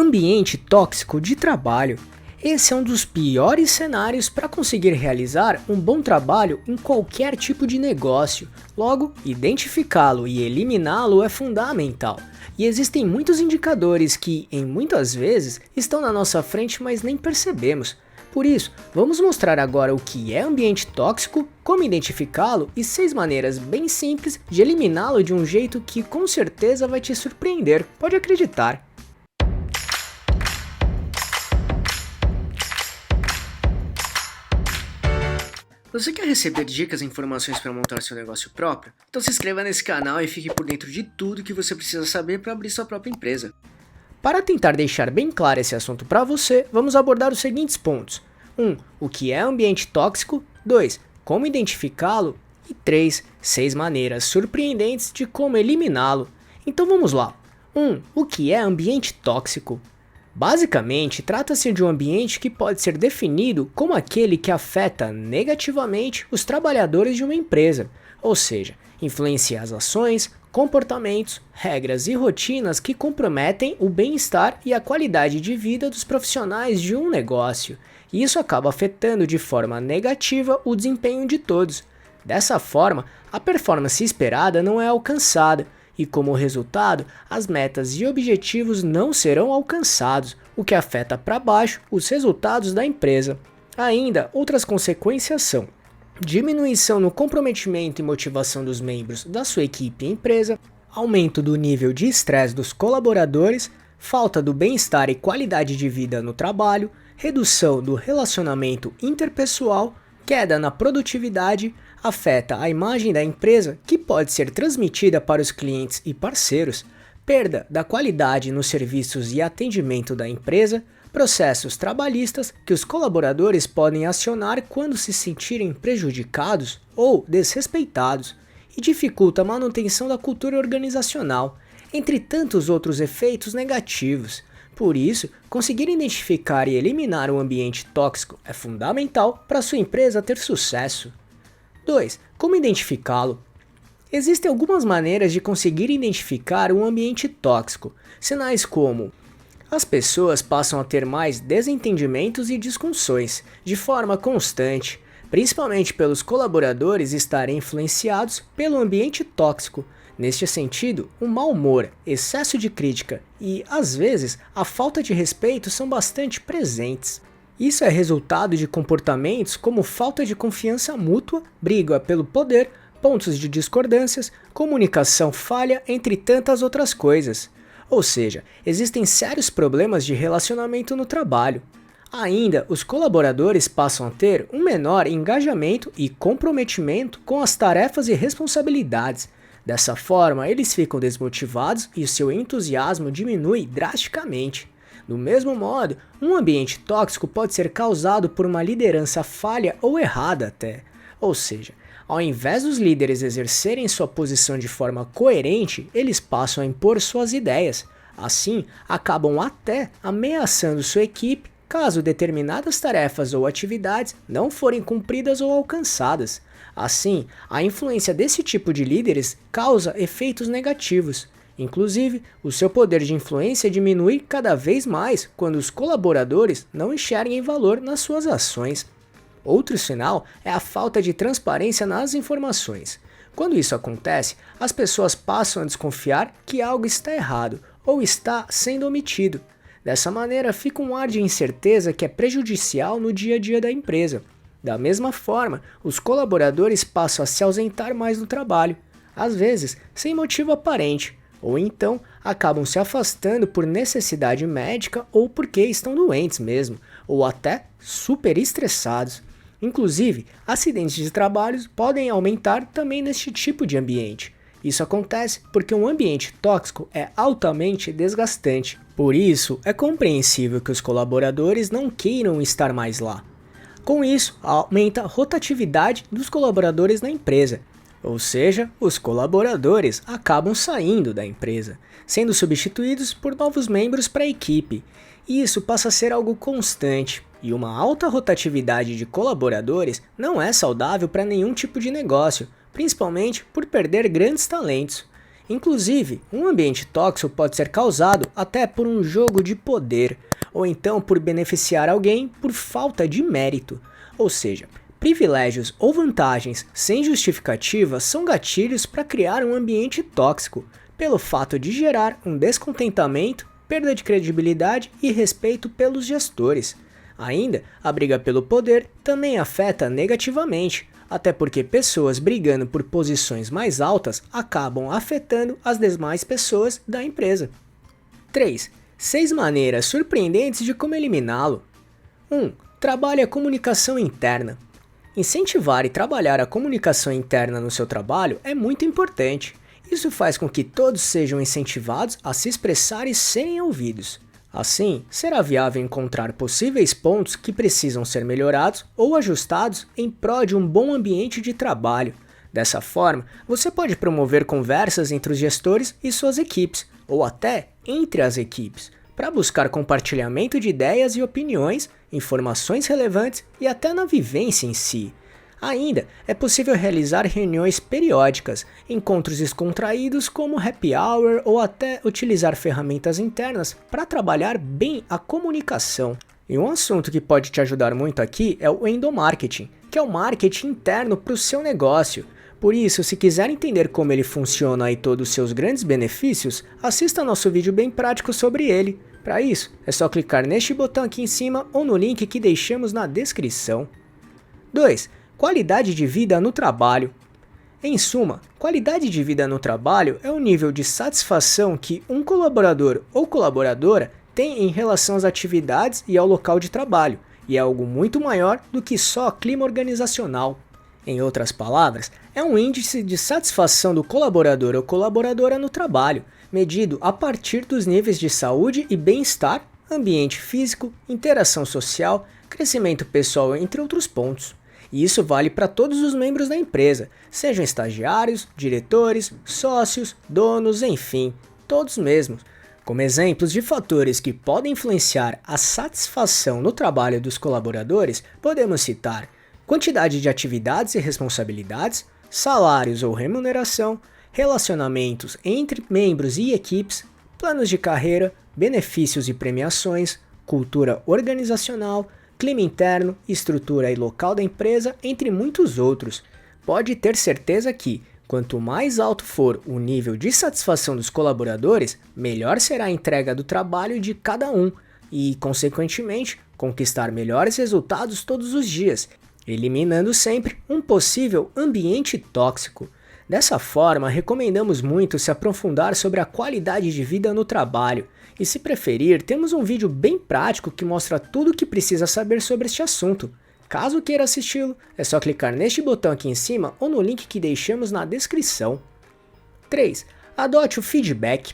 Ambiente tóxico de trabalho. Esse é um dos piores cenários para conseguir realizar um bom trabalho em qualquer tipo de negócio. Logo, identificá-lo e eliminá-lo é fundamental. E existem muitos indicadores que, em muitas vezes, estão na nossa frente, mas nem percebemos. Por isso, vamos mostrar agora o que é ambiente tóxico, como identificá-lo e 6 maneiras bem simples de eliminá-lo de um jeito que com certeza vai te surpreender, pode acreditar. Você quer receber dicas e informações para montar seu negócio próprio? Então se inscreva nesse canal e fique por dentro de tudo que você precisa saber para abrir sua própria empresa. Para tentar deixar bem claro esse assunto para você, vamos abordar os seguintes pontos. 1. O que é ambiente tóxico? 2. Como identificá-lo? E 3. 6 maneiras surpreendentes de como eliminá-lo. Então vamos lá. 1. O que é ambiente tóxico? Basicamente, trata-se de um ambiente que pode ser definido como aquele que afeta negativamente os trabalhadores de uma empresa, ou seja, influencia as ações, comportamentos, regras e rotinas que comprometem o bem-estar e a qualidade de vida dos profissionais de um negócio. E isso acaba afetando de forma negativa o desempenho de todos. Dessa forma, a performance esperada não é alcançada, e como resultado, as metas e objetivos não serão alcançados, o que afeta para baixo os resultados da empresa. Ainda, outras consequências são diminuição no comprometimento e motivação dos membros da sua equipe e empresa, aumento do nível de estresse dos colaboradores, falta do bem-estar e qualidade de vida no trabalho, redução do relacionamento interpessoal, queda na produtividade, afeta a imagem da empresa, que pode ser transmitida para os clientes e parceiros, perda da qualidade nos serviços e atendimento da empresa, processos trabalhistas que os colaboradores podem acionar quando se sentirem prejudicados ou desrespeitados, e dificulta a manutenção da cultura organizacional, entre tantos outros efeitos negativos. Por isso, conseguir identificar e eliminar um ambiente tóxico é fundamental para sua empresa ter sucesso. 2. Como identificá-lo? Existem algumas maneiras de conseguir identificar um ambiente tóxico, sinais como: as pessoas passam a ter mais desentendimentos e discussões de forma constante, principalmente pelos colaboradores estarem influenciados pelo ambiente tóxico. Neste sentido, o mau humor, excesso de crítica e, às vezes, a falta de respeito são bastante presentes. Isso é resultado de comportamentos como falta de confiança mútua, briga pelo poder, pontos de discordâncias, comunicação falha, entre tantas outras coisas. Ou seja, existem sérios problemas de relacionamento no trabalho. Ainda, os colaboradores passam a ter um menor engajamento e comprometimento com as tarefas e responsabilidades. Dessa forma, eles ficam desmotivados e o seu entusiasmo diminui drasticamente. Do mesmo modo, um ambiente tóxico pode ser causado por uma liderança falha ou errada até. Ou seja, ao invés dos líderes exercerem sua posição de forma coerente, eles passam a impor suas ideias. Assim, acabam até ameaçando sua equipe caso determinadas tarefas ou atividades não forem cumpridas ou alcançadas. Assim, a influência desse tipo de líderes causa efeitos negativos. Inclusive, o seu poder de influência diminui cada vez mais quando os colaboradores não enxerguem valor nas suas ações. Outro sinal é a falta de transparência nas informações. Quando isso acontece, as pessoas passam a desconfiar que algo está errado ou está sendo omitido. Dessa maneira, fica um ar de incerteza que é prejudicial no dia a dia da empresa. Da mesma forma, os colaboradores passam a se ausentar mais no trabalho, às vezes sem motivo aparente, ou então acabam se afastando por necessidade médica ou porque estão doentes mesmo, ou até super estressados. Inclusive, acidentes de trabalho podem aumentar também neste tipo de ambiente. Isso acontece porque um ambiente tóxico é altamente desgastante. Por isso, é compreensível que os colaboradores não queiram estar mais lá. Com isso, aumenta a rotatividade dos colaboradores na empresa. Ou seja, os colaboradores acabam saindo da empresa, sendo substituídos por novos membros para a equipe. E isso passa a ser algo constante, e uma alta rotatividade de colaboradores não é saudável para nenhum tipo de negócio, principalmente por perder grandes talentos. Inclusive, um ambiente tóxico pode ser causado até por um jogo de poder, ou então por beneficiar alguém por falta de mérito. Ou seja, privilégios ou vantagens sem justificativa são gatilhos para criar um ambiente tóxico, pelo fato de gerar um descontentamento, perda de credibilidade e respeito pelos gestores. Ainda, a briga pelo poder também afeta negativamente, até porque pessoas brigando por posições mais altas acabam afetando as demais pessoas da empresa. 3. 6 maneiras surpreendentes de como eliminá-lo. 1. Trabalhe a comunicação interna. Incentivar e trabalhar a comunicação interna no seu trabalho é muito importante. Isso faz com que todos sejam incentivados a se expressar e serem ouvidos. Assim, será viável encontrar possíveis pontos que precisam ser melhorados ou ajustados em prol de um bom ambiente de trabalho. Dessa forma, você pode promover conversas entre os gestores e suas equipes, ou até entre as equipes, para buscar compartilhamento de ideias e opiniões, informações relevantes e até na vivência em si. Ainda é possível realizar reuniões periódicas, encontros descontraídos como happy hour ou até utilizar ferramentas internas para trabalhar bem a comunicação. E um assunto que pode te ajudar muito aqui é o endomarketing, que é o marketing interno para o seu negócio. Por isso, se quiser entender como ele funciona e todos os seus grandes benefícios, assista nosso vídeo bem prático sobre ele. Para isso, é só clicar neste botão aqui em cima ou no link que deixamos na descrição. 2. Qualidade de vida no trabalho. Em suma, qualidade de vida no trabalho é o nível de satisfação que um colaborador ou colaboradora tem em relação às atividades e ao local de trabalho, e é algo muito maior do que só clima organizacional. Em outras palavras, é um índice de satisfação do colaborador ou colaboradora no trabalho, medido a partir dos níveis de saúde e bem-estar, ambiente físico, interação social, crescimento pessoal, entre outros pontos. E isso vale para todos os membros da empresa, sejam estagiários, diretores, sócios, donos, enfim, todos mesmos. Como exemplos de fatores que podem influenciar a satisfação no trabalho dos colaboradores, podemos citar quantidade de atividades e responsabilidades, salários ou remuneração, relacionamentos entre membros e equipes, planos de carreira, benefícios e premiações, cultura organizacional, clima interno, estrutura e local da empresa, entre muitos outros. Pode ter certeza que, quanto mais alto for o nível de satisfação dos colaboradores, melhor será a entrega do trabalho de cada um e, consequentemente, conquistar melhores resultados todos os dias, eliminando sempre um possível ambiente tóxico. Dessa forma, recomendamos muito se aprofundar sobre a qualidade de vida no trabalho. E se preferir, temos um vídeo bem prático que mostra tudo o que precisa saber sobre este assunto. Caso queira assisti-lo, é só clicar neste botão aqui em cima ou no link que deixamos na descrição. 3. Adote o feedback.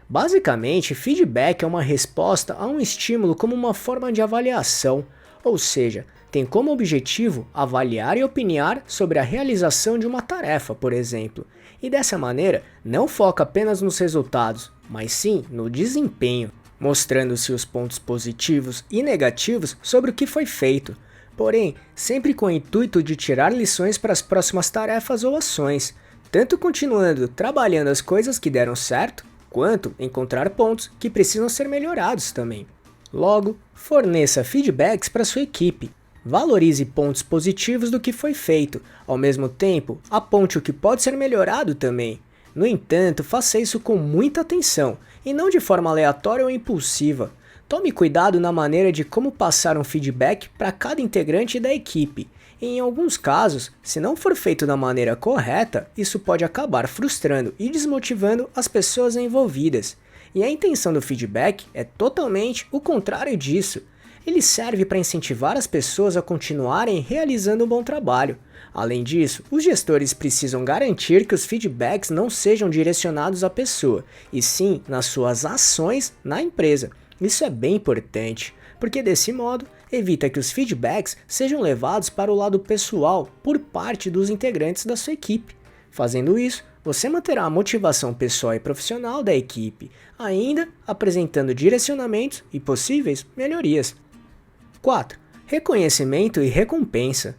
Basicamente, feedback é uma resposta a um estímulo como uma forma de avaliação, ou seja, tem como objetivo avaliar e opinar sobre a realização de uma tarefa, por exemplo, e dessa maneira não foca apenas nos resultados, mas sim no desempenho, mostrando-se os pontos positivos e negativos sobre o que foi feito, porém sempre com o intuito de tirar lições para as próximas tarefas ou ações, tanto continuando trabalhando as coisas que deram certo, quanto encontrar pontos que precisam ser melhorados também. Logo, forneça feedbacks para sua equipe. Valorize pontos positivos do que foi feito, ao mesmo tempo, aponte o que pode ser melhorado também. No entanto, faça isso com muita atenção, e não de forma aleatória ou impulsiva. Tome cuidado na maneira de como passar um feedback para cada integrante da equipe. E em alguns casos, se não for feito da maneira correta, isso pode acabar frustrando e desmotivando as pessoas envolvidas. E a intenção do feedback é totalmente o contrário disso. Ele serve para incentivar as pessoas a continuarem realizando um bom trabalho. Além disso, os gestores precisam garantir que os feedbacks não sejam direcionados à pessoa, e sim nas suas ações na empresa. Isso é bem importante, porque desse modo, evita que os feedbacks sejam levados para o lado pessoal por parte dos integrantes da sua equipe. Fazendo isso, você manterá a motivação pessoal e profissional da equipe, ainda apresentando direcionamentos e possíveis melhorias. 4. Reconhecimento e recompensa.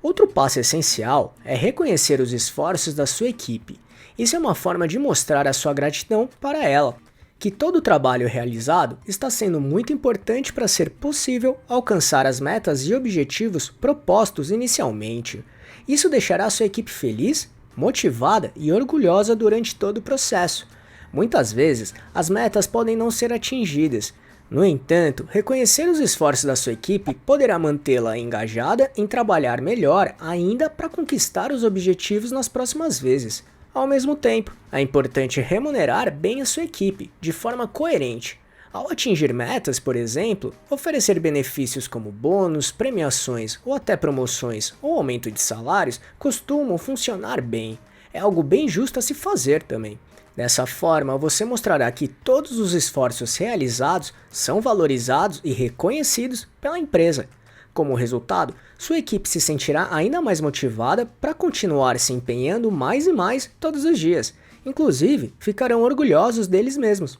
Outro passo essencial é reconhecer os esforços da sua equipe. Isso é uma forma de mostrar a sua gratidão para ela, que todo o trabalho realizado está sendo muito importante para ser possível alcançar as metas e objetivos propostos inicialmente. Isso deixará sua equipe feliz, motivada e orgulhosa durante todo o processo. Muitas vezes, as metas podem não ser atingidas. No entanto, reconhecer os esforços da sua equipe poderá mantê-la engajada em trabalhar melhor ainda para conquistar os objetivos nas próximas vezes. Ao mesmo tempo, é importante remunerar bem a sua equipe, de forma coerente. Ao atingir metas, por exemplo, oferecer benefícios como bônus, premiações ou até promoções ou aumento de salários costumam funcionar bem. É algo bem justo a se fazer também. Dessa forma, você mostrará que todos os esforços realizados são valorizados e reconhecidos pela empresa. Como resultado, sua equipe se sentirá ainda mais motivada para continuar se empenhando mais e mais todos os dias. Inclusive, ficarão orgulhosos deles mesmos.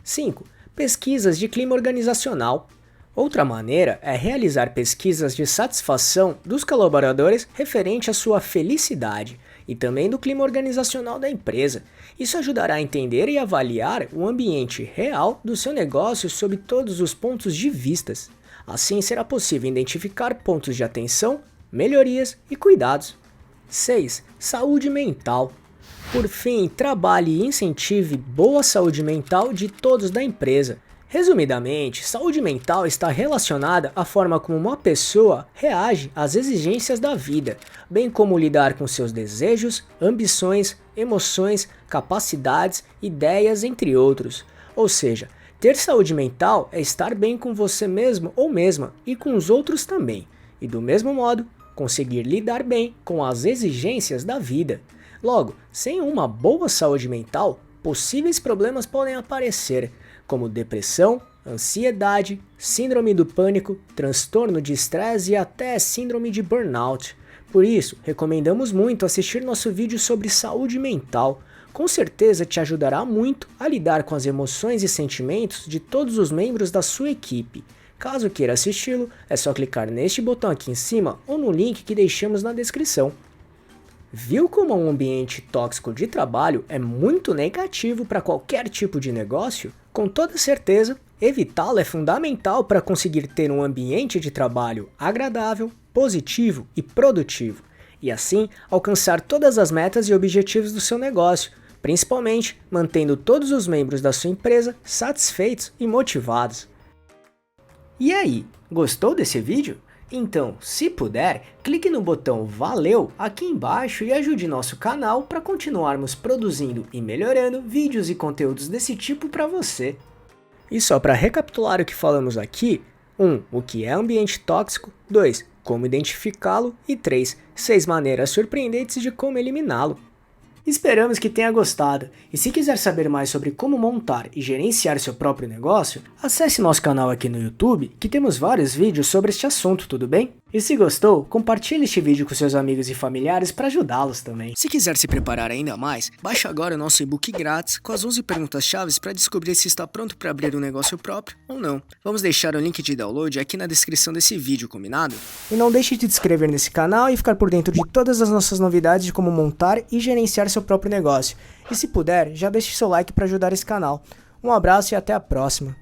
5. Pesquisas de clima organizacional. Outra maneira é realizar pesquisas de satisfação dos colaboradores referente à sua felicidade e também do clima organizacional da empresa. Isso ajudará a entender e avaliar o ambiente real do seu negócio sob todos os pontos de vista. Assim será possível identificar pontos de atenção, melhorias e cuidados. 6. Saúde mental. Por fim, trabalhe e incentive boa saúde mental de todos da empresa. Resumidamente, saúde mental está relacionada à forma como uma pessoa reage às exigências da vida, bem como lidar com seus desejos, ambições, emoções, capacidades, ideias, entre outros. Ou seja, ter saúde mental é estar bem com você mesmo ou mesma e com os outros também, e do mesmo modo, conseguir lidar bem com as exigências da vida. Logo, sem uma boa saúde mental, possíveis problemas podem aparecer, como depressão, ansiedade, síndrome do pânico, transtorno de estresse e até síndrome de burnout. Por isso, recomendamos muito assistir nosso vídeo sobre saúde mental. Com certeza te ajudará muito a lidar com as emoções e sentimentos de todos os membros da sua equipe. Caso queira assisti-lo, é só clicar neste botão aqui em cima ou no link que deixamos na descrição. Viu como um ambiente tóxico de trabalho é muito negativo para qualquer tipo de negócio? Com toda certeza, evitá-lo é fundamental para conseguir ter um ambiente de trabalho agradável, positivo e produtivo, e assim alcançar todas as metas e objetivos do seu negócio, principalmente mantendo todos os membros da sua empresa satisfeitos e motivados. E aí, gostou desse vídeo? Então, se puder, clique no botão Valeu aqui embaixo e ajude nosso canal para continuarmos produzindo e melhorando vídeos e conteúdos desse tipo para você. E só para recapitular o que falamos aqui: 1. O que é ambiente tóxico. 2. Como identificá-lo. E 3. 6 maneiras surpreendentes de como eliminá-lo. Esperamos que tenha gostado, e se quiser saber mais sobre como montar e gerenciar seu próprio negócio, acesse nosso canal aqui no YouTube, que temos vários vídeos sobre este assunto, tudo bem? E se gostou, compartilhe este vídeo com seus amigos e familiares para ajudá-los também. Se quiser se preparar ainda mais, baixe agora o nosso e-book grátis com as 11 perguntas-chave para descobrir se está pronto para abrir um negócio próprio ou não. Vamos deixar o link de download aqui na descrição desse vídeo, combinado? E não deixe de se inscrever nesse canal e ficar por dentro de todas as nossas novidades de como montar e gerenciar seu próprio negócio. E se puder, já deixe seu like para ajudar esse canal. Um abraço e até a próxima.